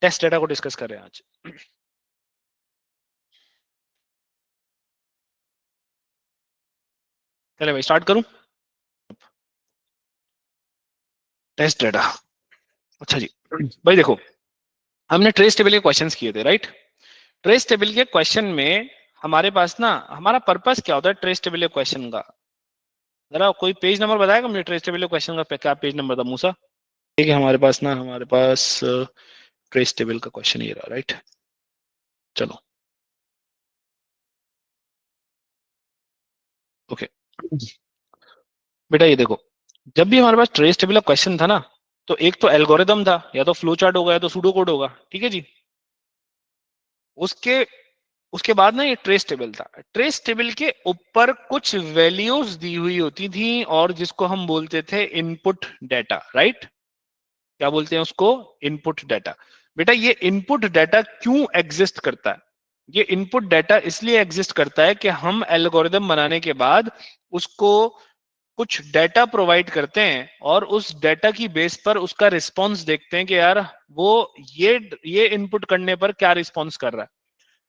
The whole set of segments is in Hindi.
टेस्ट डेटा को डिस्कस कर रहे हैं आज। चले भाई स्टार्ट करूं। टेस्ट डेटा, अच्छा जी भाई देखो, हमने ट्रेस टेबल के क्वेश्चंस किए थे राइट। ट्रेस टेबल के क्वेश्चन में हमारे पास ना, हमारा पर्पस क्या होता है ट्रेस टेबल के क्वेश्चन का, जरा कोई पेज नंबर बताएगा मुझे ट्रेस टेबल के क्वेश्चन का, क्या पेज नंबर था मूसा? ठीक है, हमारे पास ना, हमारे पास ट्रेस टेबल का क्वेश्चन ये रहा राइट। चलो ओके बेटा, ये देखो, जब भी हमारे पास ट्रेस टेबल का क्वेश्चन था ना, तो एक तो एल्गोरिदम था, या तो फ्लो चार्ट होगा या तो सूडो कोड होगा, ठीक है जी। उसके उसके बाद ना ये ट्रेस टेबल था। ट्रेस टेबल के ऊपर कुछ वैल्यूज दी हुई होती थी और जिसको हम बोलते थे इनपुट डेटा, राइट। क्या बोलते हैं उसको? Input data. बेटा ये इनपुट डेटा क्यों एग्जिस्ट करता है? ये इनपुट डेटा इसलिए एग्जिस्ट करता है कि हम एल्गोरिदम बनाने के बाद उसको कुछ डेटा प्रोवाइड करते हैं और उस डेटा की बेस पर उसका रिस्पॉन्स देखते हैं कि यार वो ये इनपुट करने पर क्या रिस्पॉन्स कर रहा है,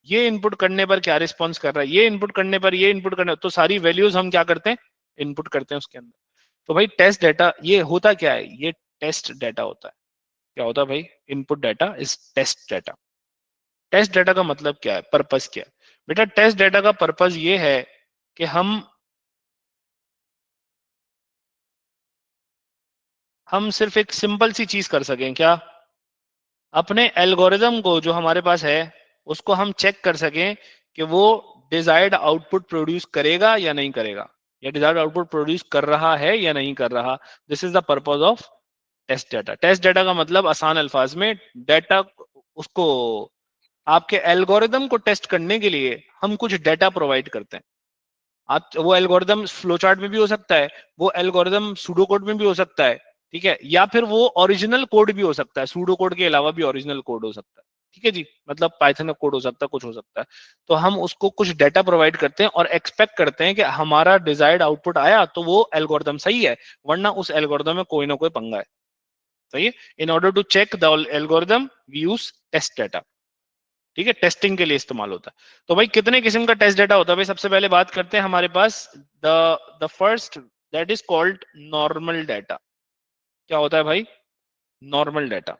ये इनपुट करने पर क्या रिस्पॉन्स कर रहा है, ये इनपुट करने पर ये इनपुट करने, तो सारी वैल्यूज हम क्या करते हैं? इनपुट करते हैं उसके अंदर। तो भाई टेस्ट डेटा ये होता क्या है? ये टेस्ट डेटा होता है। क्या होता है भाई? Input data is test data. Test data का मतलब क्या है, पर्पस क्या है? बेटा टेस्ट डेटा का पर्पस ये है कि हम सिर्फ एक सिंपल सी चीज कर सकें। क्या? अपने एल्गोरिदम को जो हमारे पास है उसको हम चेक कर सकें कि वो डिजायर्ड आउटपुट प्रोड्यूस करेगा या नहीं करेगा, या डिजायर्ड आउटपुट प्रोड्यूस कर रहा है या नहीं कर रहा। This is the purpose of test data. Test data का मतलब आसान अल्फाज में, डेटा उसको, आपके एल्गोरिदम को टेस्ट करने के लिए हम कुछ डेटा प्रोवाइड करते हैं। आप वो एल्गोरिदम फ्लो चार्ट में भी हो सकता है, वो एल्गोरिदम सूडो कोड में भी हो सकता है, ठीक है, या फिर वो ओरिजिनल कोड भी हो सकता है, सूडो कोड के अलावा भी ओरिजिनल कोड हो सकता है, ठीक है जी, मतलब पाइथन का कोड हो सकता है, कुछ हो सकता है। तो हम उसको कुछ डेटा प्रोवाइड करते हैं और एक्सपेक्ट करते हैं कि हमारा डिजायर्ड आउटपुट आया तो वो एल्गोरिदम सही है, वरना उस एल्गोरिदम में कोई ना कोई पंगा है। सही है। In order to check the algorithm we use test data. ठीक है, टेस्टिंग के लिए इस्तेमाल होता है। तो भाई कितने किस्म का टेस्ट डेटा होता है भाई? सबसे पहले बात करते हैं हमारे पास the first, that is called normal data. क्या होता है भाई? Normal data.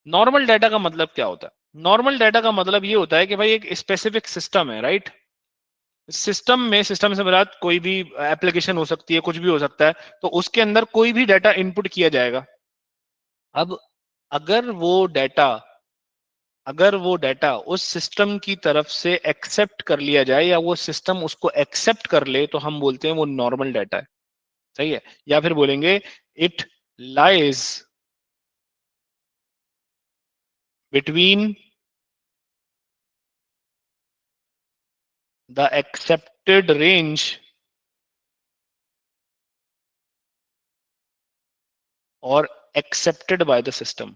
नॉर्मल डेटा का मतलब क्या होता है? नॉर्मल डेटा का मतलब ये होता है कि भाई एक स्पेसिफिक सिस्टम है, राइट। सिस्टम में, सिस्टम से मुराद कोई भी एप्लीकेशन हो सकती है, कुछ भी हो सकता है, तो उसके अंदर कोई भी डेटा इनपुट किया जाएगा। अब अगर वो डेटा अगर वो डेटा उस सिस्टम की तरफ से एक्सेप्ट कर लिया जाए या वो सिस्टम उसको एक्सेप्ट कर ले, तो हम बोलते हैं वो नॉर्मल डेटा है। सही है। या फिर बोलेंगे it lies between the accepted range और एक्सेप्टेड बाय द सिस्टम।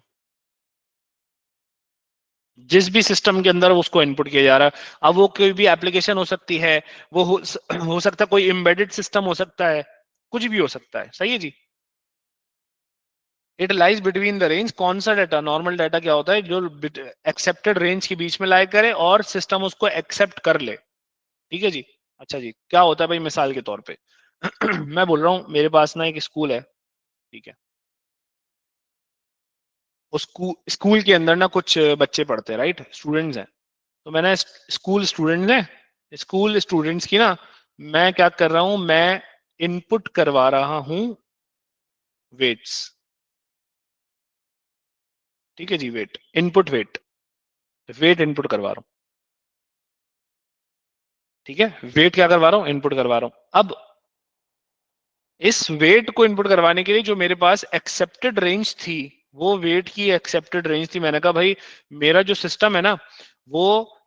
जिस भी सिस्टम के अंदर उसको इनपुट किया जा रहा है, अब वो कोई भी एप्लीकेशन हो सकती है, वो हो सकता है कोई एम्बेडेड सिस्टम हो सकता है, कुछ भी हो सकता है। सही है जी। It lies between the range, कौन सा डाटा? नॉर्मल डाटा क्या होता है? जो एक्सेप्टेड रेंज के बीच में लाई करे और सिस्टम उसको एक्सेप्ट कर ले। ठीक है जी। अच्छा जी, क्या होता है भाई मिसाल के तौर पे मैं बोल रहा हूँ मेरे पास ना एक स्कूल है, ठीक है। उस स्कूल के अंदर ना कुछ बच्चे पढ़ते हैं, राइट, स्टूडेंट्स हैं। तो मैंने स्कूल स्टूडेंट्स हैं, स्कूल स्टूडेंट्स की ना, मैं क्या कर रहा हूं, मैं इनपुट करवा रहा हूं वेट्स। ठीक है जी, weight input, weight weight input करवा रहा हूं। ठीक है, वेट क्या करवा रहा हूं? इनपुट करवा रहा हूं। अब इस वेट को इनपुट करवाने के लिए जो मेरे पास एक्सेप्टेड रेंज थी, वो वेट की एक्सेप्टेड रेंज थी। मैंने कहा भाई मेरा जो सिस्टम है ना, वो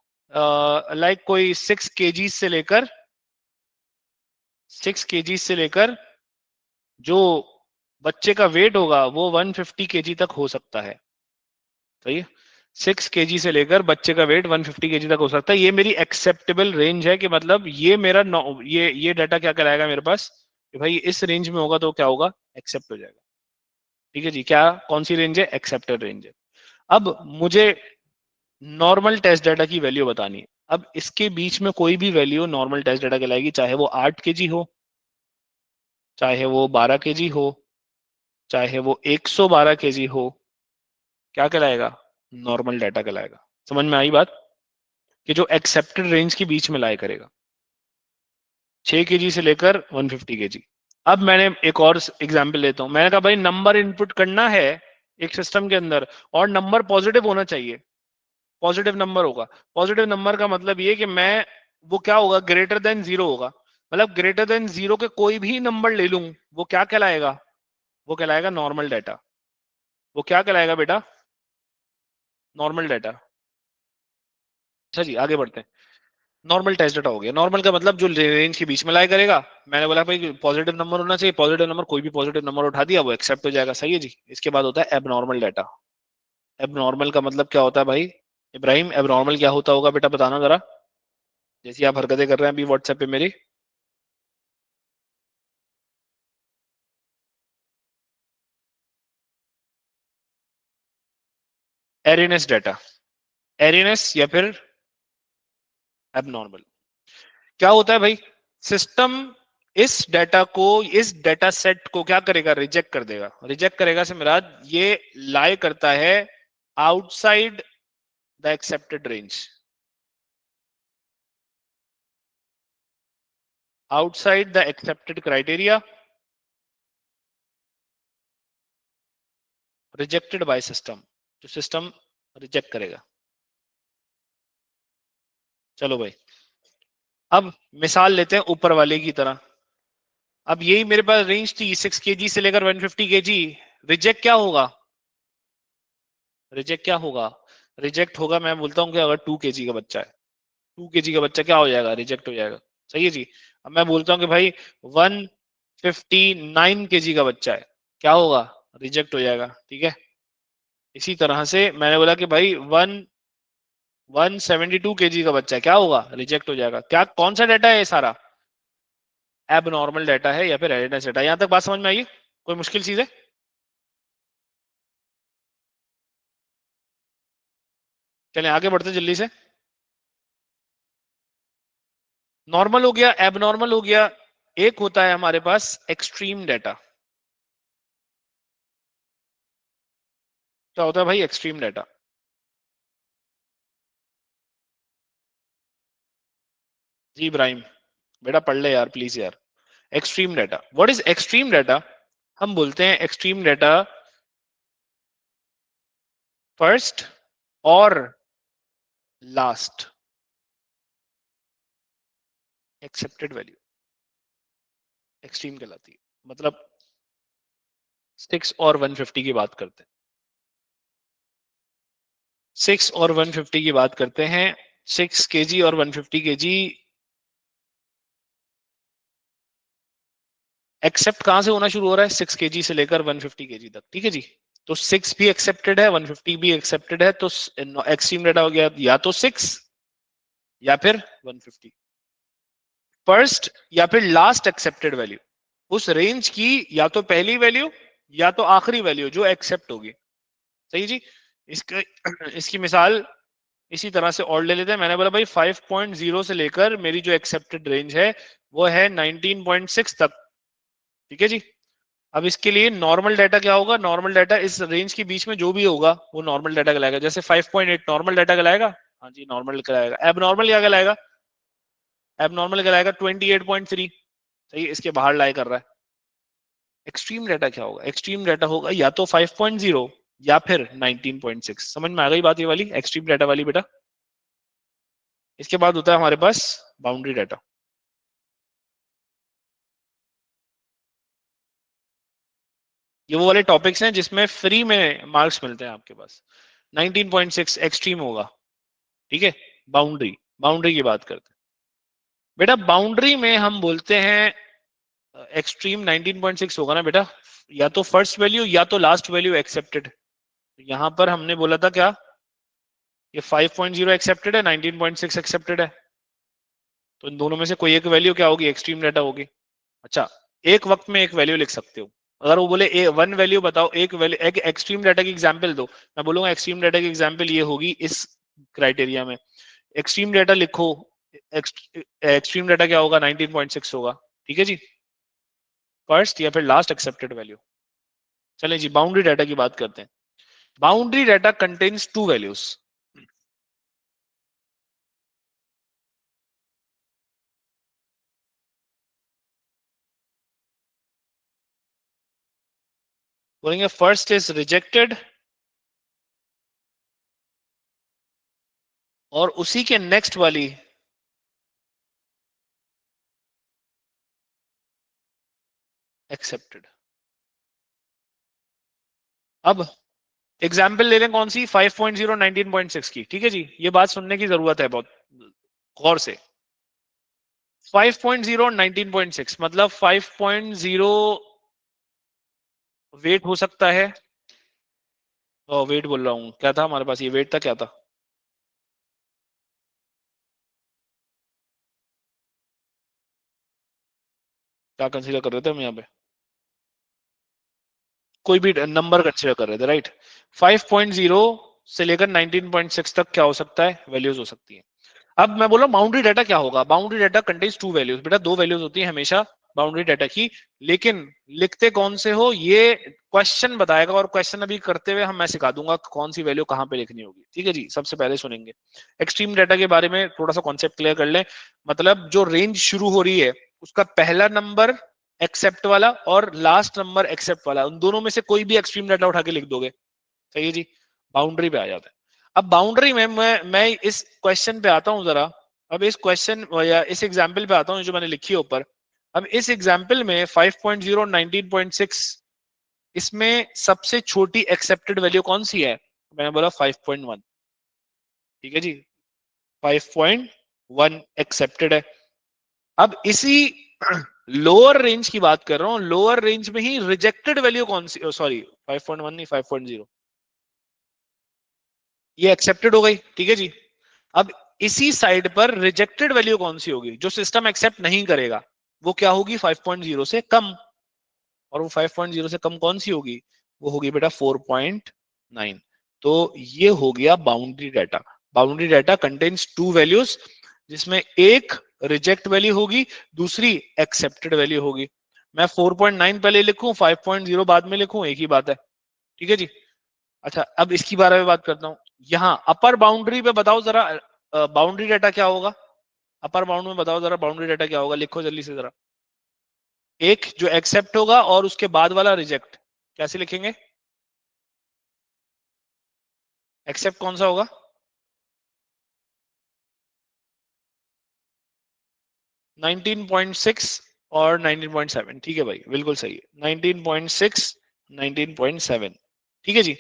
लाइक कोई 6 kg से लेकर 6 kg से लेकर जो बच्चे का वेट होगा वो 150 kg तक हो सकता है। सही है। 6 kg से लेकर बच्चे का वेट 150 kg तक हो सकता है। ये मेरी एक्सेप्टेबल रेंज है, कि मतलब ये मेरा ये डाटा क्या कराएगा मेरे पास, कि भाई इस रेंज में होगा तो क्या होगा? एक्सेप्ट हो जाएगा। ठीक है जी। क्या, कौन सी रेंज है? एक्सेप्टेड रेंज है। अब मुझे नॉर्मल टेस्ट डाटा की वैल्यू बतानी है। अब इसके बीच में कोई भी वैल्यू नॉर्मल टेस्ट डाटा कहलाएगी, चाहे वो 8 केजी हो, चाहे वो 12 केजी हो, चाहे वो 112 केजी हो, क्या कहलाएगा? नॉर्मल डाटा कहलाएगा। समझ में आई बात? कि जो एक्सेप्टेड रेंज के बीच में लाया करेगा, 6 केजी से लेकर 150 केजी। अब मैंने एक और एग्जांपल लेता हूं। मैंने कहा भाई नंबर इनपुट करना है एक सिस्टम के अंदर, और नंबर पॉजिटिव होना चाहिए। पॉजिटिव नंबर होगा। पॉजिटिव नंबर का मतलब ये कि मैं, वो क्या होगा, ग्रेटर देन जीरो होगा। मतलब ग्रेटर देन जीरो के कोई भी नंबर ले लूं, वो क्या कहलाएगा? वो कहलाएगा नॉर्मल डाटा। वो क्या कहलाएगा बेटा? Normal data. अच्छा जी, आगे बढ़ते हैं। नॉर्मल टेस्ट डाटा हो गया। नॉर्मल का मतलब जो रेंज के बीच में लाया करेगा। मैंने बोला भाई पॉजिटिव नंबर होना चाहिए, पॉजिटिव नंबर, कोई भी पॉजिटिव नंबर उठा दिया वो एक्सेप्ट हो जाएगा। सही है जी। इसके बाद होता है एबनॉर्मल डाटा। एबनॉर्मल का मतलब क्या होता है भाई इब्राहिम? एबनॉर्मल क्या होता होगा बेटा, बताना जरा, जैसी आप हरकतें कर रहे हैं अभी व्हाट्सएप पे मेरी। एरिनेस डाटा, एरिनेस या फिर एबनॉर्मल। क्या होता है भाई? सिस्टम इस डाटा को, इस डाटा सेट को क्या करेगा? रिजेक्ट कर देगा। रिजेक्ट करेगा से मेरा ये लाई करता है outside the accepted range. Outside the accepted criteria, rejected by system, जो सिस्टम रिजेक्ट करेगा। चलो भाई, अब मिसाल लेते हैं ऊपर वाले की तरह। अब यही मेरे पास रेंज थी 6 केजी से लेकर 150 केजी। रिजेक्ट क्या होगा? रिजेक्ट क्या होगा? रिजेक्ट होगा, मैं बोलता हूँ कि अगर 2 केजी का बच्चा है, 2 केजी का बच्चा क्या हो जाएगा? रिजेक्ट हो जाएगा। सही है जी। अब मैं बोलता हूँ कि भाई 159 केजी का बच्चा है, क्या होगा? रिजेक्ट हो जाएगा। ठीक है। इसी तरह से मैंने बोला कि भाई 172 केजी का बच्चा है, क्या होगा? रिजेक्ट हो जाएगा। क्या, कौन सा डाटा है ये सारा? एब नॉर्मल डाटा है या फिर एडिडेस डाटा। यहां तक बात समझ में आई? कोई मुश्किल चीज है? चलें आगे बढ़ते जल्दी से। नॉर्मल हो गया, एब नॉर्मल हो गया। एक होता है हमारे पास एक्सट्रीम डाटा। क्या होता है भाई एक्सट्रीम डाटा? जी इब्राहिम, बेटा पढ़ ले यार प्लीज यार। Extreme data, what is extreme data? हम बोलते हैं एक्सट्रीम डाटा फर्स्ट और लास्ट एक्सेप्टेड वैल्यू एक्सट्रीम कहलाती है। मतलब 6 और 150 की बात करते हैं। 6 और 150 की बात करते हैं। 6 केजी और 150 केजी एक्सेप्ट कहां से होना शुरू हो रहा है? 6 केजी से लेकर 150 केजी तक। ठीक है जी। तो 6 भी एक्सेप्टेड है, 150 भी एक्सेप्टेड है, तो एक्सट्रीम डाटा हो गया या तो 6 या फिर 150। फर्स्ट या फिर लास्ट एक्सेप्टेड वैल्यू उस रेंज की, या तो पहली वैल्यू या तो आखिरी वैल्यू जो एक्सेप्ट होगी। सही जी। इसका इसकी मिसाल इसी तरह से और ले लेते हैं। मैंने बोला भाई 5.0 से लेकर मेरी जो एक्सेप्टेड रेंज है वो है 19.6 तक। ठीक है जी। अब इसके लिए नॉर्मल डाटा क्या होगा? नॉर्मल डाटा इस रेंज के बीच में जो भी होगा वो नॉर्मल डाटा कहलाएगा। जैसे 5.8 नॉर्मल डाटा कहलाएगा। हाँ जी नॉर्मल कहलाएगा। एब नॉर्मल क्या कहलाएगा? एब नॉर्मल कहलाएगा 28.3। सही, इसके बाहर लाई कर रहा है। एक्सट्रीम डाटा क्या होगा? एक्सट्रीम डाटा होगा या तो 5.0 या फिर 19.6। समझ में आ गई बात ये वाली एक्सट्रीम डाटा वाली बेटा? इसके बाद होता है हमारे पास बाउंड्री डाटा। ये वो वाले टॉपिक्स हैं जिसमें फ्री में मार्क्स मिलते हैं आपके पास। 19.6 एक्सट्रीम होगा। ठीक है। बाउंड्री, बाउंड्री की बात करते हैं बेटा। बाउंड्री में हम बोलते हैं एक्सट्रीम 19.6 होगा ना बेटा, या तो फर्स्ट वैल्यू या तो लास्ट वैल्यू एक्सेप्टेड। यहां पर हमने बोला था क्या? ये 5.0 एक्सेप्टेड है, 19.6 एक्सेप्टेड है। तो इन दोनों में से कोई एक वैल्यू क्या होगी? एक्सट्रीम डाटा होगी। अच्छा, एक वक्त में एक वैल्यू लिख सकते हो। अगर वो बोले वन वैल्यू बताओ, एक वैल्यू, एक एक्सट्रीम डाटा की एग्जांपल दो, मैं बोलूंगा एक्सट्रीम डाटा की एग्जांपल ये होगी इस क्राइटेरिया में। एक्सट्रीम डाटा लिखो, एक्सट्रीम डाटा क्या होगा, 19.6 होगा। ठीक है जी, फर्स्ट या फिर लास्ट एक्सेप्टेड वैल्यू। चलें जी, बाउंड्री डाटा की बात करते हैं। Boundary data contains two values. बोलेंगे फर्स्ट इज रिजेक्टेड, और उसी के नेक्स्ट वाली एक्सेप्टेड। अब एग्जाम्पल ले लें कौन सी, 5.0 19.6 की। ठीक है जी, ये बात सुनने की जरूरत है बहुत गौर से। 5.0 19.6 मतलब 5.0 वेट हो सकता है, और वेट बोल रहा हूं, क्या था हमारे पास, ये वेट था, क्या था, क्या कंसीडर कर रहे थे हम यहाँ पे, कोई भी नंबर कंसीडर कर रहे थे, राइट। 5.0 से लेकर 19.6 तक क्या हो सकता है, वैल्यूज हो सकती है। अब मैं बोल रहा हूँ बाउंड्री डाटा क्या होगा, boundary data contains two values. बेटा दो वैल्यूज होती है हमेशा बाउंड्री डाटा की, लेकिन लिखते कौन से हो ये क्वेश्चन बताएगा, और क्वेश्चन अभी करते हुए हम मैं सिखा दूंगा कौन सी वैल्यू कहाँ पे लिखनी होगी। ठीक है जी, सबसे पहले सुनेंगे एक्सट्रीम डाटा के बारे में, थोड़ा सा कॉन्सेप्ट क्लियर कर लें। मतलब जो रेंज शुरू हो रही है उसका पहला नंबर एक्सेप्ट वाला और लास्ट नंबर एक्सेप्ट वाला, उन दोनों में से कोई भी एक्सट्रीम डाटा उठा के लिख दोगे, सही है जी, बाउंड्री पे आ जाता है। अब बाउंड्री में मैं इस क्वेश्चन पे आता हूं जरा। अब इस क्वेश्चन या इस एग्जाम्पल पे आता हूं जो मैंने लिखी है ऊपर। अब इस एग्जाम्पल में 5.0 19.6, इसमें सबसे छोटी एक्सेप्टेड वैल्यू कौन सी है, मैंने बोला 5.1। ठीक है जी, 5.1 एक्सेप्टेड है। अब इसी लोअर रेंज की बात कर रहा हूं, लोअर रेंज में ही रिजेक्टेड वैल्यू कौन सी, सॉरी 5.1 नहीं 5.0, ये एक्सेप्टेड हो गई। ठीक है जी, अब इसी साइड पर रिजेक्टेड वैल्यू कौन सी होगी, जो सिस्टम एक्सेप्ट नहीं करेगा, वो क्या होगी, 5.0 से कम। और वो 5.0 से कम कौन सी होगी, वो होगी बेटा 4.9। तो ये हो गया boundary data. Boundary data contains two values, जिसमें एक रिजेक्ट वैल्यू होगी, दूसरी एक्सेप्टेड वैल्यू होगी। मैं 4.9 पहले लिखूं, 5.0 बाद में लिखूं, एक ही बात है। ठीक है जी। अच्छा, अब इसकी बारे में बात करता हूं। यहाँ अपर बाउंड्री पे बताओ जरा, बाउंड्री डाटा क्या होगा, अपर बाउंड में बताओ जरा बाउंड्री डाटा क्या होगा, लिखो जल्दी से जरा। एक जो एक्सेप्ट होगा और उसके बाद वाला रिजेक्ट, कैसे लिखेंगे, एक्सेप्ट कौन सा होगा, 19.6 और 19.7। ठीक है भाई, बिल्कुल सही है, 19.6 19.7। ठीक है जी।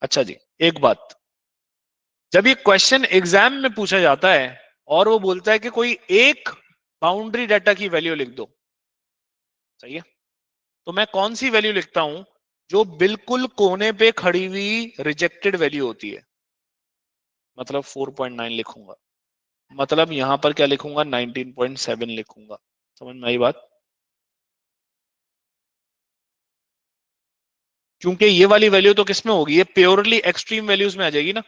अच्छा जी, एक बात, जब ये क्वेश्चन एग्जाम में पूछा जाता है और वो बोलता है कि कोई एक बाउंड्री डाटा की वैल्यू लिख दो, सही है, तो मैं कौन सी वैल्यू लिखता हूं, जो बिल्कुल कोने पे खड़ी हुई रिजेक्टेड वैल्यू होती है, मतलब 4.9 लिखूंगा, मतलब यहां पर क्या लिखूंगा, 19.7 लिखूंगा। समझ में आई बात, क्योंकि ये वाली वैल्यू तो किसमें होगी, ये प्योरली एक्सट्रीम वैल्यूज में आ जाएगी ना।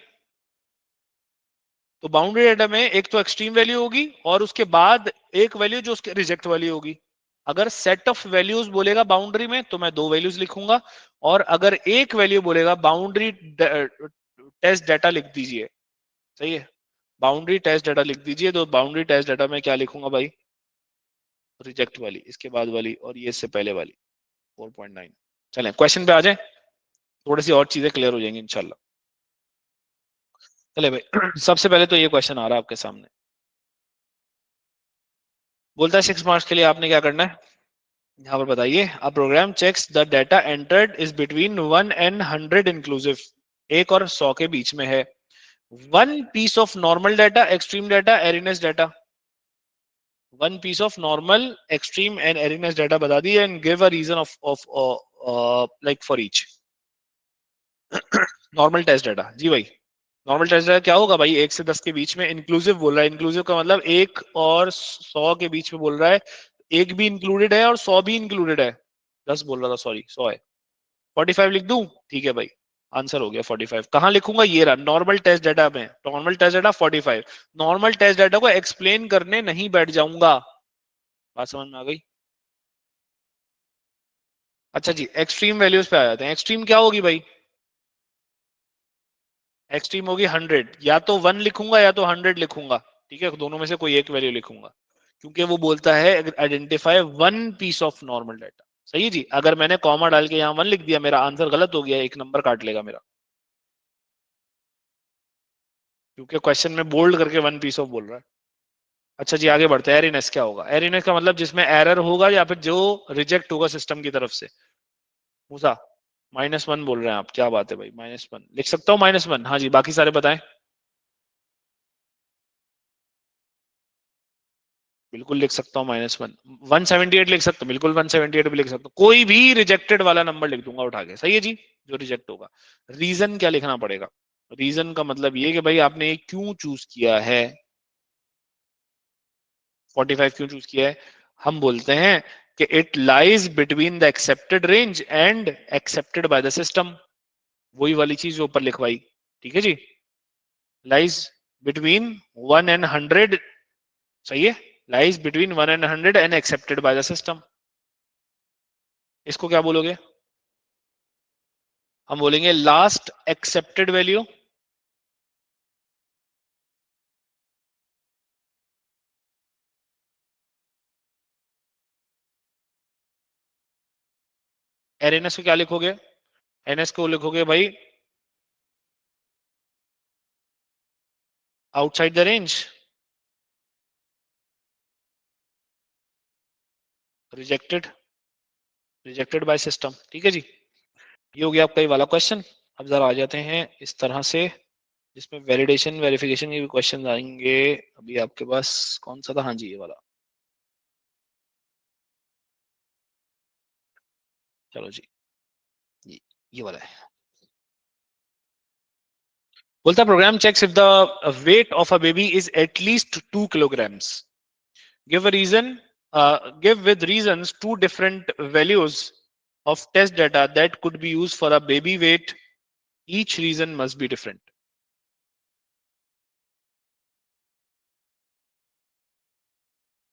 तो बाउंड्री डाटा में एक तो एक्सट्रीम वैल्यू होगी और उसके बाद एक वैल्यू जो उसके रिजेक्ट वाली होगी। अगर सेट ऑफ वैल्यूज बोलेगा बाउंड्री में तो मैं दो वैल्यूज लिखूंगा, और अगर एक वैल्यू बोलेगा बाउंड्री टेस्ट डाटा लिख दीजिए, सही है, बाउंड्री टेस्ट डाटा लिख दीजिए। तो बाउंड्री टेस्ट डाटा में क्या लिखूंगा भाई, रिजेक्ट वाली, इसके बाद वाली, और ये इससे पहले वाली 4.9। चलें क्वेश्चन पे आ जाए, थोड़ी सी और चीजें क्लियर हो जाएंगी इंशाल्लाह। चले भाई सबसे पहले तो ये क्वेश्चन आ रहा है आपके सामने, बोलता है 6 मार्क्स के लिए आपने क्या करना है, यहाँ पर बताइए। A program checks the data entered is between 1 and 100 inclusive, एक और 100 के बीच में है। One piece of normal data, extreme data, erroneous data, one piece of normal, extreme and erroneous data बता दी, and give a reason of like for each. Normal test data, जी भाई, नॉर्मल टेस्ट डाटा क्या होगा भाई, 1 से 10 के बीच में, इंक्लूसिव बोल रहा है, इंक्लूसिव का मतलब 1 और 100 के बीच में बोल रहा है, एक भी इंक्लूडेड है और 100 भी इंक्लूडेड है। 10 बोल रहा था, सॉरी 100 है। 45 लिख दूं? ठीक है भाई, आंसर हो गया 45। कहां लिखूंगा? ये रहा नॉर्मल टेस्ट डाटा में, normal test data 45। Normal test data को एक्सप्लेन करने नहीं बैठ जाऊंगा। बात समझ में आ गई? अच्छा जी, एक्सट्रीम वैल्यूज पे आ जाते हैं। एक्सट्रीम क्या होगी भाई? एक्सट्रीम होगी 100। या तो 1 लिखूंगा या तो 100 लिखूंगा, ठीक है, दोनों में से कोई एक वैल्यू लिखूंगा, क्योंकि वो बोलता है identify one piece of normal data. सही है जी। अगर मैंने कॉमा डाल के यहाँ 1 लिख दिया, मेरा आंसर गलत हो गया, एक नंबर काट लेगा मेरा, क्योंकि क्वेश्चन में बोल्ड करके वन पीस ऑफ बोल रहा है। अच्छा जी, आगे बढ़ते हैं। एरिनेस क्या होगा? एरिनेस का मतलब जिसमें एरर होगा या फिर जो रिजेक्ट होगा सिस्टम की तरफ से। मूसा, -1 बोल रहे हैं आप? क्या बात है भाई, -1 लिख सकता हूँ? -1, हाँ जी, बाकी सारे बताएं। बिल्कुल लिख सकता हूँ -1। 178 लिख सकता हूँ, बिल्कुल 178 भी लिख सकता हूँ। कोई भी रिजेक्टेड वाला नंबर लिख दूंगा उठा के। सही है जी, जो रिजेक्ट होगा। रीजन क्या लिखना पड़ेगा? रीजन का मतलब ये कि भाई आपने ये क्यों चूज किया है, 45 क्यों चूज किया है। हम बोलते हैं कि it lies between the accepted range and accepted by the system. वही वाली चीज जो ऊपर लिखवाई, ठीक है जी। लाइज बिटवीन 1 and 100, सही है, lies between 1 and 100 and accepted by the system. इसको क्या बोलोगे? हम बोलेंगे लास्ट एक्सेप्टेड वैल्यू। एरएनएस को क्या लिखोगे? एनएस को लिखोगे भाई outside the range, rejected, rejected by system. ठीक है जी, ये हो गया आपका ये वाला क्वेश्चन। अब जरा आ जाते हैं इस तरह से, जिसमें वैलिडेशन वेरिफिकेशन के भी क्वेश्चन आएंगे। अभी आपके पास कौन सा था? हाँ जी, ये वाला। चलो जी, ये वाला है। बोलता program checks if the weight of a baby is at least 2 kilograms. Give a reason, give with reasons 2 different values of test data that could be used for a baby weight. Each reason must be different.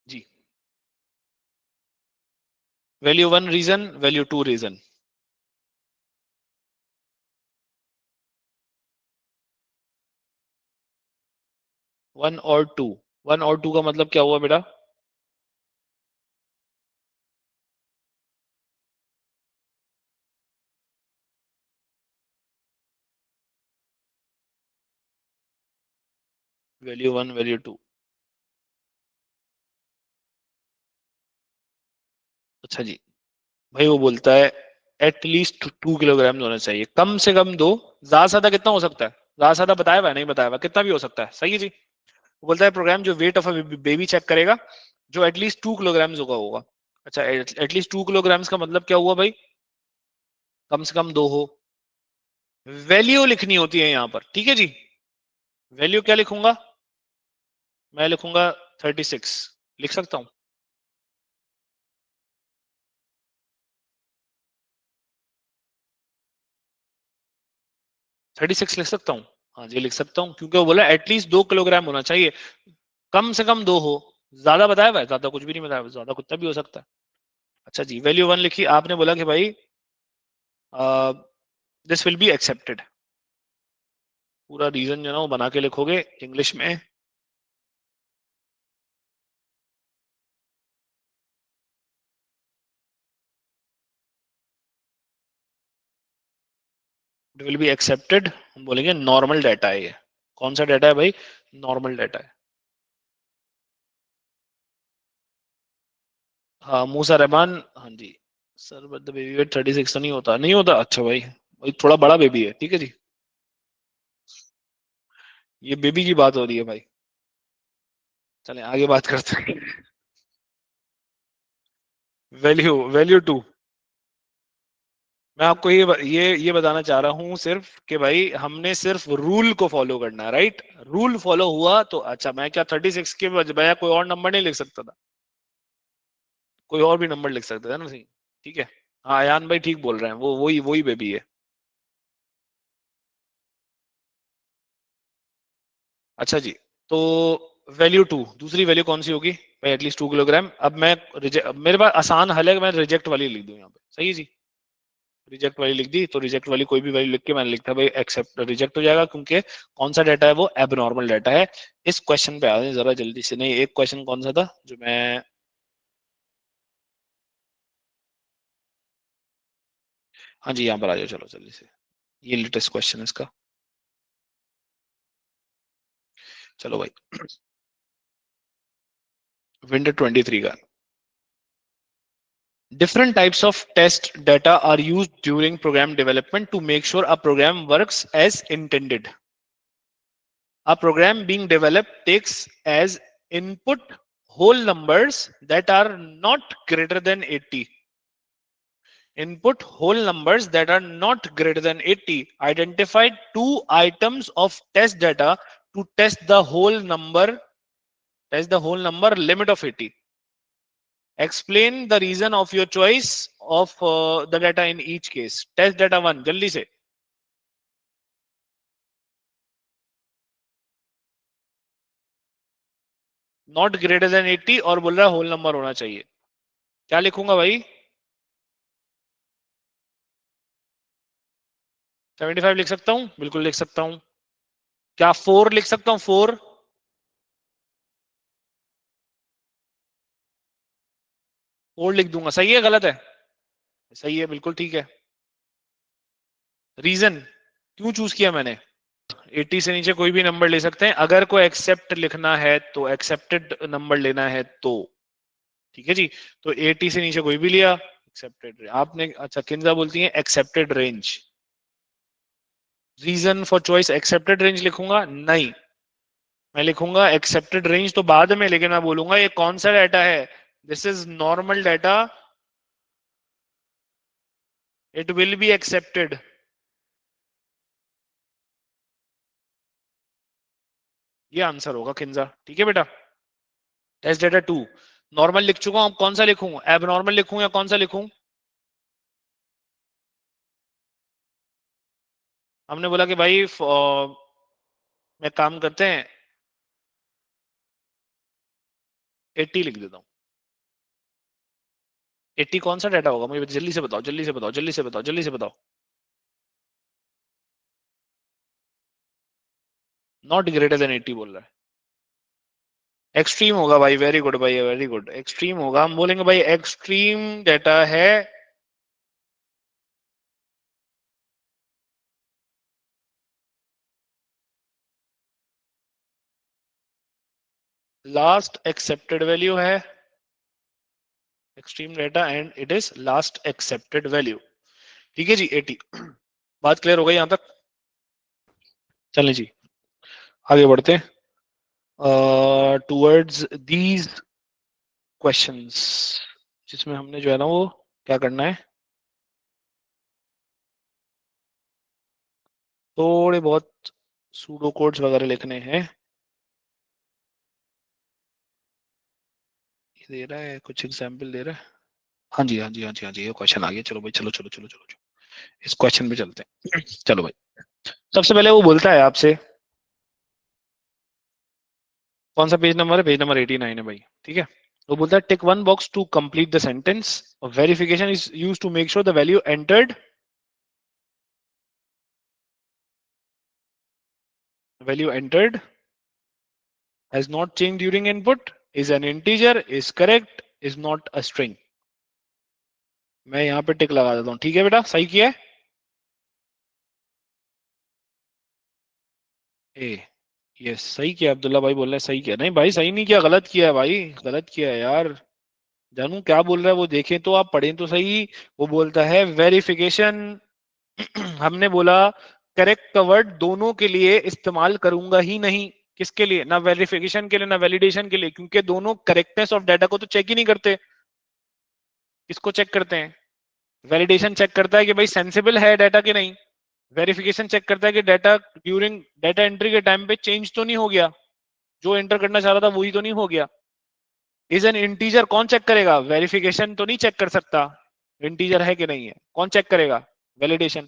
जी, value 1 reason, value 2 reason. 1 और 2, 1 और 2 का मतलब क्या हुआ बेटा? Value 1 value 2। अच्छा जी, भाई वो बोलता है एटलीस्ट 2 kilograms होना चाहिए, कम से कम दो। ज्यादा से ज्यादा कितना हो सकता है? ज्यादा से ज्यादा बताया हुआ है? नहीं बताया हुआ, कितना भी हो सकता है। सही है जी। वो बोलता है प्रोग्राम जो weight of a baby check करेगा जो एटलीस्ट 2 kilograms होगा। अच्छा, एटलीस्ट 2 kilograms का मतलब क्या हुआ भाई? कम से कम दो हो। वैल्यू लिखनी होती है यहाँ पर, ठीक है जी। वैल्यू क्या लिखूंगा? मैं लिखूंगा 36, लिख सकता हूँ? 36 लिख सकता हूँ? हाँ जी, लिख सकता हूँ, क्योंकि वो बोला एटलीस्ट 2 किलोग्राम होना चाहिए, कम से कम दो हो। ज्यादा बताया हुआ है? ज्यादा कुछ भी नहीं बताया हुआ, ज्यादा कुछ भी हो सकता है। अच्छा जी, वैल्यू 1 लिखी आपने, बोला कि भाई दिस विल बी एक्सेप्टेड। पूरा रीजन जो ना वो बना के लिखोगे इंग्लिश में। इट विल बी एक्सेप्टेड, हम बोलेंगे नॉर्मल डाटा है ये। कौन सा डाटा है भाई? नॉर्मल डाटा है। हाँ, मूसा रहमान, हाँ जी। Sir but the baby weight 36 तो नहीं होता, नहीं होता? अच्छा भाई, भाई थोड़ा बड़ा बेबी है, ठीक है जी। ये बेबी की बात हो रही है भाई। चलें आगे बात करते हैं। Value value 2। मैं आपको ये बताना चाह रहा हूं सिर्फ कि भाई हमने सिर्फ रूल को फॉलो करना है, राइट? रूल फॉलो हुआ तो अच्छा, मैं क्या 36 के बजाय कोई और नंबर नहीं लिख सकता था? कोई और भी नंबर लिख सकता था ना, सही? ठीक है, हाँ अयान भाई ठीक बोल रहे हैं, वो वही वही बेबी है। अच्छा जी, तो वैल्यू टू, दूसरी वैल्यू कौन सी होगी भाई? At least 2 kilogram. अब मैं अब मेरे पास आसान हल है, मैं रिजेक्ट वाली लिख दूं यहाँ पे, सही है जी। रिजेक्ट वाली लिख दी, तो रिजेक्ट वाली कोई भी वैल्यू लिख के मैंने लिखा भाई एक्सेप्ट, रिजेक्ट हो जाएगा क्योंकि कौन सा डाटा है वो एबनॉर्मल डाटा है। इस क्वेश्चन पे आ जाए जरा जल्दी से। नहीं, एक क्वेश्चन कौन सा था जो मैं, हाँ जी यहाँ पर आ जाओ चलो जल्दी से। ये लेटेस्ट क्वेश्चन है इसका। चलो भाई, विंडो 23 का, different types of test data are used during program development to make sure a program works as intended. A program being developed takes as input whole numbers that are not greater than 80. Input whole numbers that are not greater than 80. Identify two items of test data to test the whole number limit of 80. Explain the reason of your choice of the data in each case. Test data 1, जल्दी से। नॉट ग्रेटर देन 80 और बोल रहा है होल नंबर होना चाहिए। क्या लिखूंगा भाई? 75 लिख सकता हूं, बिल्कुल लिख सकता हूं। क्या 4 लिख सकता हूं? 4, 4 लिख दूंगा, सही है गलत है? सही है, बिल्कुल ठीक है। रीजन क्यों चूज किया मैंने? 80 से नीचे कोई भी नंबर ले सकते हैं, अगर कोई एक्सेप्ट लिखना है तो एक्सेप्टेड नंबर लेना है तो, ठीक है जी। तो 80 से नीचे कोई भी लिया एक्सेप्टेड। आपने अच्छा किंजा बोलती है accepted range. Reason for choice accepted range लिखूंगा? नहीं, मैं लिखूंगा एक्सेप्टेड रेंज तो बाद में, लेकिन मैं बोलूंगा ये कौन सा डाटा है। This is normal data, it will be accepted. ये आंसर होगा किंजा, ठीक है बेटा। टेस्ट डेटा 2, नॉर्मल लिख चुका हूं, अब कौन सा लिखूं? एब नॉर्मल लिखूं या कौन सा लिखूं? हमने बोला कि भाई मैं काम करते हैं 80 लिख देता हूं। 80 कौन सा डाटा होगा मुझे जल्दी से बताओ, जल्दी से बताओ, जल्दी से बताओ, जल्दी से बताओ। नॉट ग्रेटर देन 80 बोल रहा है। एक्सट्रीम होगा भाई, वेरी गुड भाई, वेरी गुड, एक्सट्रीम होगा। हम बोलेंगे भाई एक्सट्रीम डाटा है लास्ट एक्सेप्टेड वैल्यू है extreme data and it is last accepted value. ठीक है जी 80। बात क्लियर हो गई यहां तक? चलें जी आगे बढ़ते हैं टूवर्ड्स दीज क्वेश्चंस, जिसमें हमने जो है ना वो क्या करना है, थोड़े बहुत सूडो कोड्स वगैरह लिखने हैं। ये दे रहा है कुछ एग्जाम्पल दे रहा है। हाँ जी हाँ जी हाँ जी हाँ जी, ये क्वेश्चन आ गया। चलो भाई चलो चलो चलो चलो, चलो। इस क्वेश्चन पे चलते हैं। चलो भाई, सबसे पहले वो बोलता है आपसे, कौन सा पेज नंबर है? पेज नंबर 89 है भाई, ठीक है। वो बोलता है tick one box to complete the sentence, verification is used to make sure the value entered, value entered has not changed during input, is an integer, is correct, is not a string। मैं यहाँ पे टिक लगा देता हूँ, ठीक है बेटा, सही किया है। ए यस सही किया, अब्दुल्ला भाई बोल रहे हैं सही किया। नहीं भाई सही नहीं किया, गलत किया है भाई, गलत किया है यार। जानू क्या बोल रहा है वो देखें तो, आप पढ़ें तो सही। वो बोलता है वेरिफिकेशन हमने बोला करेक्ट का वर्ड दोनों के लिए इस्तेमाल करूंगा ही नहीं। किसके लिए? ना वेरिफिकेशन के लिए ना वैलिडेशन के लिए, क्योंकि दोनों करेक्टनेस ऑफ डाटा को तो चेक ही नहीं करते। किसको चेक करते हैं? वैलिडेशन चेक करता है कि भाई सेंसिबल है डाटा कि नहीं। वेरिफिकेशन चेक करता है कि डाटा ड्यूरिंग डाटा एंट्री के टाइम पे चेंज तो नहीं हो गया, जो एंटर करना चाह रहा था वही तो नहीं हो गया। इज एन इंटीजर कौन चेक करेगा? वेरिफिकेशन तो नहीं चेक कर सकता। इंटीजर है कि नहीं है, कौन चेक करेगा? Validation.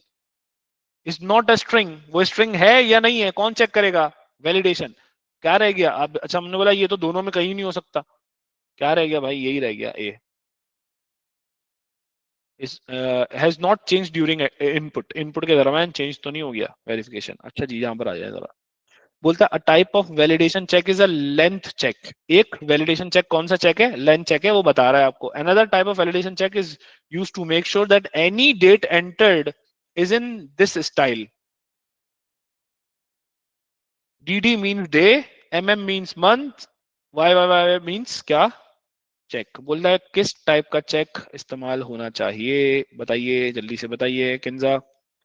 Is not a string, वो स्ट्रिंग है या नहीं है, कौन चेक करेगा? वैलिडेशन। क्या रह गया अब? अच्छा हमने बोला ये तो दोनों में कहीं नहीं हो सकता, क्या रह गया भाई? यही रह गया ए। इस has not change during input, input के दरम्यान चेंज तो नहीं हो गया वेरिफिकेशन। अच्छा जी यहाँ पर आ जाए जरा। बोलता है a type of validation check is a length check. एक वैलिडेशन चेक कौन सा चेक है? लेंथ चेक है, वो बता रहा है आपको। Another type of validation check is used to make sure that any date entered is in this style. D means day, means month, Y means क्या? चेक। बोल रहा है किस टाइप का चेक इस्तेमाल होना चाहिए, बताइए जल्दी से बताइए Kinza.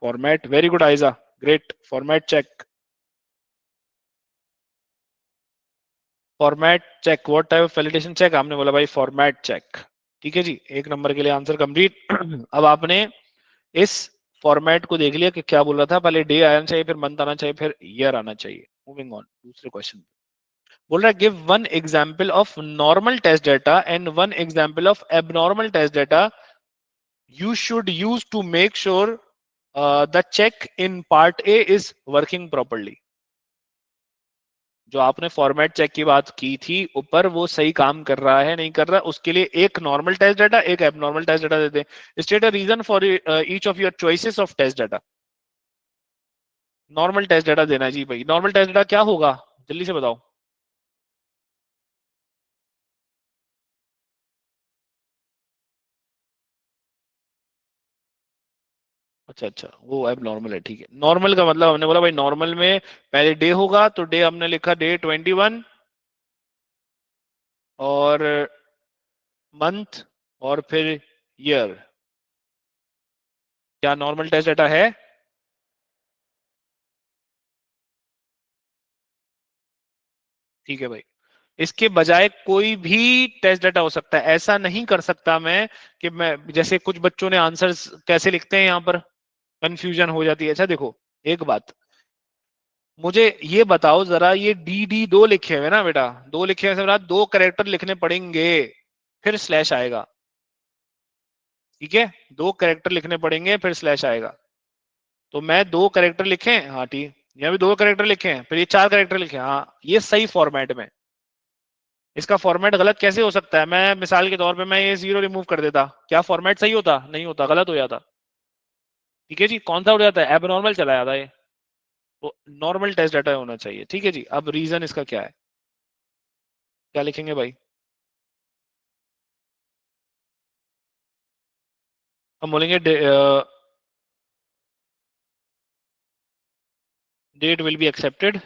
Format, very good Aiza, great. Format check, format check. What type of validation check? आपने बोला भाई फॉर्मेट चेक। ठीक है जी, एक नंबर के लिए आंसर कंप्लीट। अब आपने इस फॉर्मेट को देख लिया कि क्या बोल रहा था, पहले डे आना चाहिए, फिर मंथ आना चाहिए, फिर ईयर आना चाहिए। मूविंग ऑन दूसरे क्वेश्चन। बोल रहा है give one example of normal test data and one example of abnormal test data you should use to make sure the check in part A is working properly। जो आपने फॉर्मेट चेक की बात की थी ऊपर, वो सही काम कर रहा है नहीं कर रहा, उसके लिए एक नॉर्मल टेस्ट डाटा, एक एबनॉर्मल टेस्ट डाटा देते हैं। State a reason for each of your choices of test data. Normal test data देना है जी भाई। नॉर्मल टेस्ट डाटा क्या होगा, जल्दी से बताओ। अच्छा अच्छा, वो एब नॉर्मल है, ठीक है। नॉर्मल का मतलब हमने बोला भाई नॉर्मल में पहले डे होगा, तो डे हमने लिखा डे 21, और मंथ, और फिर ईयर। क्या नॉर्मल टेस्ट डाटा है? ठीक है भाई। इसके बजाय कोई भी टेस्ट डाटा हो सकता है, ऐसा नहीं कर सकता मैं कि मैं जैसे कुछ बच्चों ने आंसर्स कैसे लिखते हैं यहाँ पर, कंफ्यूजन हो जाती है। अच्छा देखो एक बात, मुझे ये बताओ जरा, ये डी दो लिखे हुए ना बेटा, दो लिखे हुए हैं, दो करेक्टर लिखने पड़ेंगे, फिर स्लैश आएगा। ठीक है, दो करेक्टर लिखने पड़ेंगे फिर स्लैश आएगा। तो मैं दो करेक्टर लिखे, हाँ ठीक, यहाँ भी दो करेक्टर लिखे हैं, फिर ये चार करेक्टर लिखे, हाँ ये सही फॉर्मेट में। इसका फॉर्मेट गलत कैसे हो सकता है? मैं मिसाल के तौर पे मैं ये जीरो रिमूव कर देता, क्या फॉर्मेट सही होता? नहीं होता, गलत हो जाता। ठीक है जी, कौन सा हो जाता है? एबनॉर्मल चला जाता है। तो नॉर्मल टेस्ट डाटा होना चाहिए। ठीक है जी, अब रीजन इसका क्या है, क्या लिखेंगे भाई? हम बोलेंगे date will be accepted.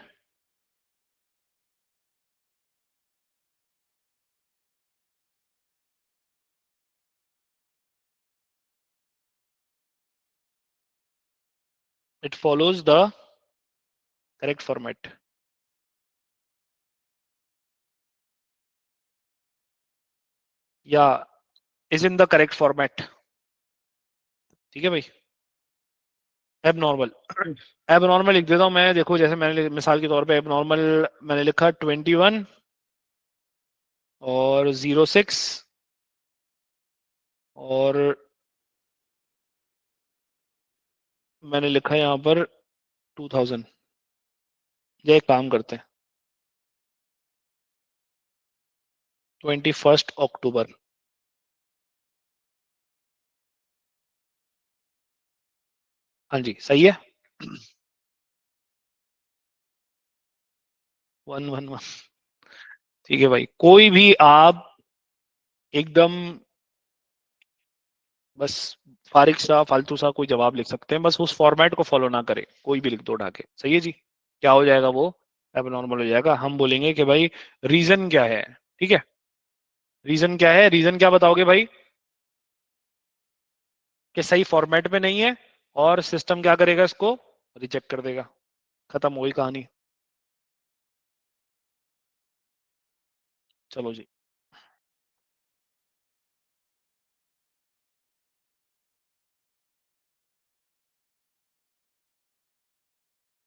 It follows the correct format, या is in the correct format. ठीक है भाई। एबनॉर्मल, एबनॉर्मल लिख देता हूं मैं, देखो जैसे मैंने मिसाल के तौर पे एबनॉर्मल मैंने लिखा 21 और 06 और मैंने लिखा यहाँ पर 2000। ये एक काम करते हैं, 21 अक्टूबर। हाँ जी सही है। 111। ठीक है भाई, कोई भी आप एकदम बस फारिग सा फालतू सा कोई जवाब लिख सकते हैं, बस उस फॉर्मेट को फॉलो ना करें, कोई भी लिख दो उठा के, सही है जी। क्या हो जाएगा वो? एबनॉर्मल हो जाएगा। हम बोलेंगे कि भाई रीजन क्या है। ठीक है, रीजन क्या है? रीजन क्या बताओगे भाई? कि सही फॉर्मेट में नहीं है, और सिस्टम क्या करेगा, इसको रिजेक्ट कर देगा। खत्म हुई कहानी। चलो जी,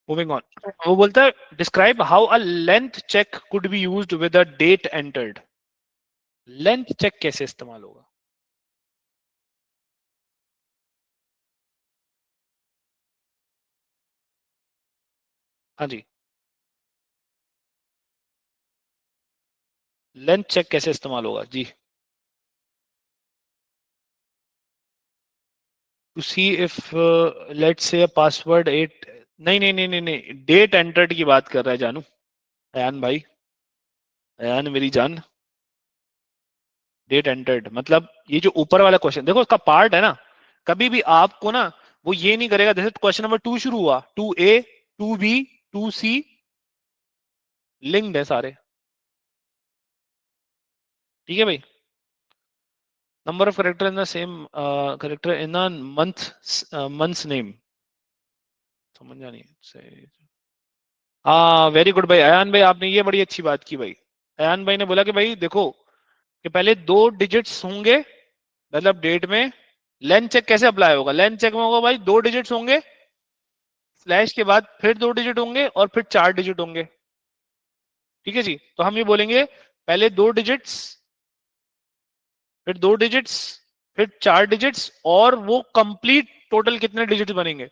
मूविंग ऑन। वो बोलता है describe how a length check could be used with a date entered. Length check कैसे इस्तेमाल होगा? हाँ जी, लेंथ चेक कैसे इस्तेमाल होगा जी? To see if let's say password 8, नहीं नहीं नहीं नहीं नहीं, डेट एंटर्ड की बात कर रहा है जानू, अयान भाई, अयान मेरी जान। डेट एंटर्ड मतलब ये जो ऊपर वाला क्वेश्चन देखो, उसका पार्ट है ना, कभी भी आपको ना वो ये नहीं करेगा, जैसे क्वेश्चन नंबर 2 शुरू हुआ, 2A 2B 2C, लिंक्ड है सारे, ठीक है भाई। Number of character in the same character in the month, months name, समझ नहीं से। हाँ वेरी गुड भाई, अयान भाई आपने ये बड़ी अच्छी बात की भाई। अयान भाई ने बोला कि भाई देखो कि पहले 2 डिजिट्स होंगे, मतलब डेट में। लेंथ चेक कैसे अप्लाई होगा? लेंथ चेक में होगा भाई 2 डिजिट्स होंगे, स्लैश के बाद फिर 2 डिजिट होंगे और फिर 4 डिजिट होंगे, ठीक है जी। तो हम ये बोलेंगे पहले 2 डिजिट्स, फिर 2 डिजिट्स, फिर 4 डिजिट्स, और वो कंप्लीट टोटल कितने डिजिट्स बनेंगे,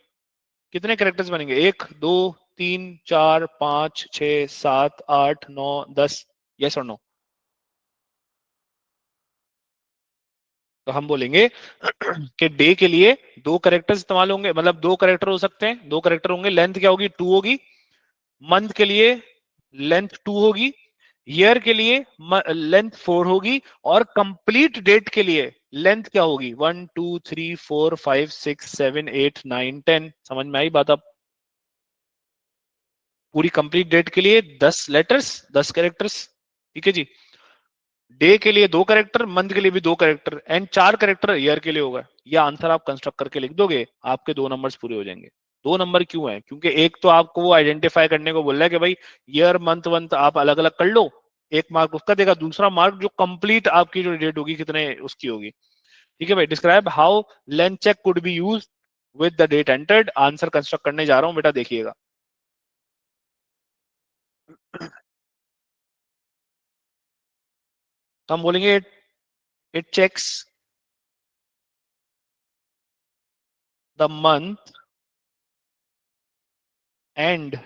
कितने कैरेक्टर्स बनेंगे? 1 2 3 4 5 6 7 8 9 10, यस और नो? तो हम बोलेंगे कि डे के लिए 2 कैरेक्टर्स इस्तेमाल होंगे, मतलब 2 कैरेक्टर हो सकते हैं, 2 कैरेक्टर होंगे, लेंथ क्या होगी? 2 होगी। मंथ के लिए लेंथ 2 होगी, ईयर के लिए लेंथ 4 होगी, और कंप्लीट डेट के लिए लेंथ क्या होगी? 1 2 3 4 5 6 7 8 9 10। समझ में आई बात? अब पूरी कंप्लीट डेट के लिए 10 लेटर्स, 10 कैरेक्टर्स, ठीक है जी। डे के लिए 2 कैरेक्टर, मंथ के लिए भी 2 कैरेक्टर, एंड 4 कैरेक्टर ईयर के लिए होगा। ये आंसर आप कंस्ट्रक्ट करके लिख दोगे, आपके 2 नंबर्स पूरे हो जाएंगे। 2 नंबर क्यों है? क्योंकि एक तो आपको वो आइडेंटिफाई करने को बोल रहा है कि भाई ईयर मंथ मंथ आप अलग अलग कर लो, 1 मार्क उसका देगा, दूसरा मार्क जो कंप्लीट आपकी जो डेट होगी कितने उसकी होगी, ठीक है भाई। Describe how length check could be use with the date entered. Answer construct करने जा रहा हूं बेटा, देखिएगा। तो हम बोलेंगे it checks the month and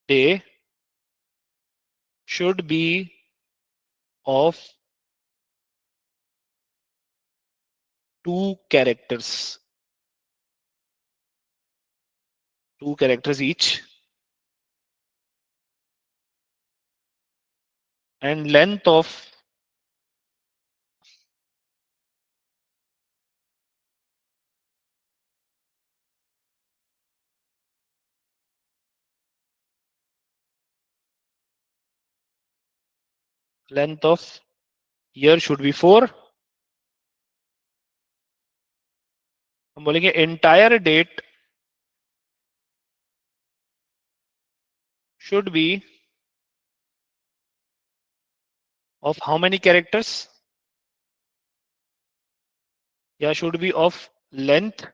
day should be of 2 characters, 2 characters each, and length of year should be 4। हम बोलेंगे entire date should be of how many characters, या should be of length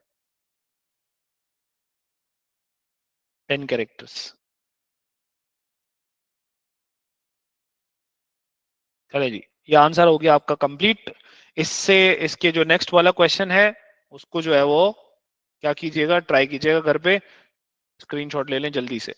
10 characters। चले जी, ये आंसर हो गया आपका कंप्लीट। इससे इसके जो नेक्स्ट वाला क्वेश्चन है उसको जो है वो क्या कीजिएगा, ट्राई कीजिएगा घर पे, स्क्रीनशॉट ले लें जल्दी से।